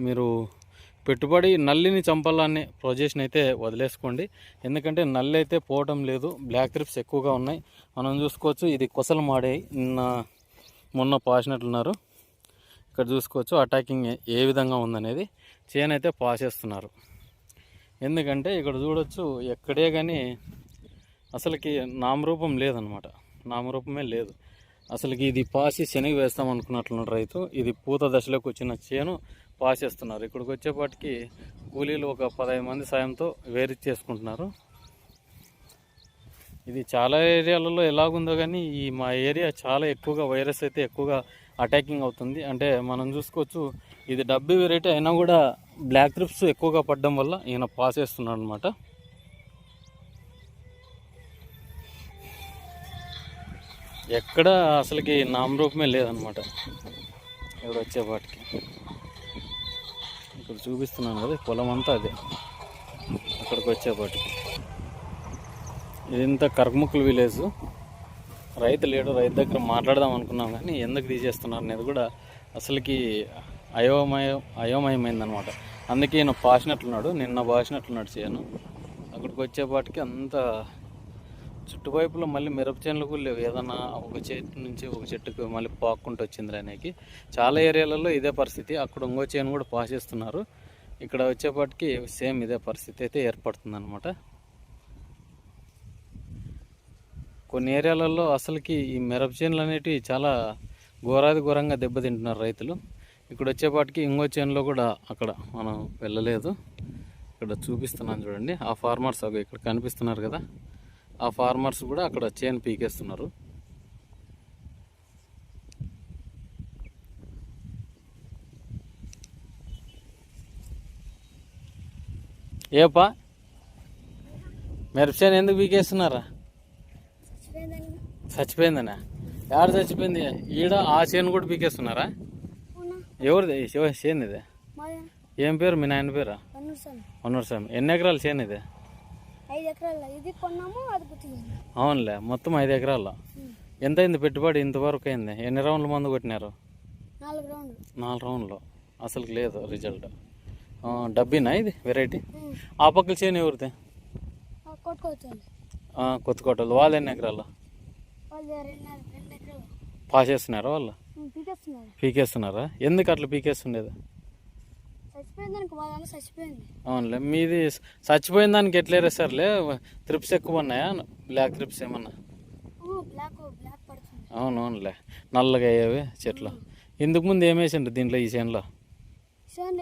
మీరు పెట్టుబడి నల్లిని చంపాలనే ప్రొజెక్షన్ అయితే వదిలేసుకోండి. ఎందుకంటే నల్లి అయితే పోవటం లేదు, బ్లాక్ త్రిప్స్ ఎక్కువగా ఉన్నాయి. మనం చూసుకోవచ్చు, ఇది కొసలు మాడే మొన్న పాసినట్లున్నారు. ఇక్కడ చూసుకోవచ్చు అటాకింగ్ ఏ విధంగా ఉందనేది. చేను అయితే పాసేస్తున్నారు. ఎందుకంటే ఇక్కడ చూడొచ్చు, ఎక్కడే కానీ అసలుకి నామరూపం లేదనమాట, నామరూపమే లేదు అసలుకి. ఇది పాసి శనగ వేస్తాం అనుకున్నట్లున్నాడు రైతు. ఇది పూత దశలోకి వచ్చిన చేను పాసేస్తున్నారు. ఇక్కడికి వచ్చేపాటికి కూలీలు ఒక 15 మంది సాయంతో వేరు చేసుకుంటున్నారు. ఇది చాలా ఏరియాలలో ఎలాగుందో కానీ ఈ మా ఏరియా చాలా ఎక్కువగా వైరస్ అయితే ఎక్కువగా అటాకింగ్ అవుతుంది. అంటే మనం చూసుకోవచ్చు, ఇది డబ్బు వెరైటీ అయినా కూడా బ్లాక్ త్రిప్స్ ఎక్కువగా పడడం వల్ల ఈయన పాసేస్తున్నాడు అనమాట. ఎక్కడ అసలుకి నామరూపమే లేదనమాట. ఇక్కడ వచ్చేపాటికి ఇక్కడ చూపిస్తున్నాను కదా, పొలం అంతా అదే. అక్కడికి వచ్చేపాటికి ఇదంతా కర్ముకుల విలేజ్. రైతు లేడు, రైతు దగ్గర మాట్లాడదాం అనుకున్నాం కానీ ఎందుకు తీసేస్తున్నారు అనేది కూడా అసలుకి అయోమయమైందనమాట. అందుకే ఈయన పాసినట్లున్నాడు, నిన్న పాసినట్లున్నాడు చేయను. అక్కడికి వచ్చేపాటికి అంత చుట్టువైపులో మళ్ళీ మిరప చేనులు కూడా లేవు. ఏదన్నా ఒక చెట్టు నుంచి ఒక చెట్టుకు మళ్ళీ పాక్కుంటూ వచ్చింది అనేకి. చాలా ఏరియాలలో ఇదే పరిస్థితి. అక్కడ ఇంకో చేను కూడా పాసేస్తున్నారు. ఇక్కడ వచ్చేపాటికి సేమ్ ఇదే పరిస్థితి అయితే ఏర్పడుతుంది అనమాట. కొన్ని ఏరియాలలో అసలుకి ఈ మిరప చేనులు అనేటివి చాలా ఘోరంగా దెబ్బతింటున్నారు రైతులు. ఇక్కడ వచ్చేపాటికి ఇంకో చేనులో కూడా అక్కడ మనం వెళ్ళలేదు. ఇక్కడ చూపిస్తున్నాను చూడండి, ఆ ఫార్మర్స్ ఇక్కడ కనిపిస్తున్నారు కదా, ఆ ఫార్మర్స్ కూడా అక్కడ చేను పీకేస్తున్నారు. ఏపా మిరప చేను ఎందుకు పీకేస్తున్నారా? చచ్చిపోయిందనా? ఎవరు చచ్చిపోయింది? ఈడ ఆ చేను కూడా పీకేస్తున్నారా? ఎవరిది చేను ఇది? ఏం పేరు మీ నాయన పేరా? వన్నూరు స్వామి. ఎన్ని ఎకరాలు చేను ఇది? 5 ఎకరాలు. ఇది కొన్నాము, అది పుట్టింది. అవునులే, మొత్తం 5 ఎకరాల్లో. ఎంత అయింది పెట్టుబడి ఇంతవరకు అయింది? ఎన్ని రౌండ్ల మందు కొట్టినారు? 4 రౌండ్లు. 4 రౌండ్లు. అసలుకి లేదు రిజల్ట్. డబ్బినా ఇది వెరైటీ? ఆ పక్కల చేను ఎవరిది? కొత్తకోటలు. వాళ్ళు ఎన్ని ఎకరాలు? పాసేస్తున్నారా వాళ్ళు? పీకేస్తున్నారా? ఎందుకు అట్లా పీకేస్తుండేది? అవునులే, మీది చచ్చిపోయిన దానికి ఎట్లా వేరేసారులే? త్రిప్స్ ఎక్కువ ఉన్నాయా? బ్లాక్ త్రిప్స్ ఏమన్నా? అవునవునులే, నల్లగా అయ్యేవి చెట్లు. ఇందుకు ముందు ఏమేసిండ్రు దీంట్లో? ఈ చేనులో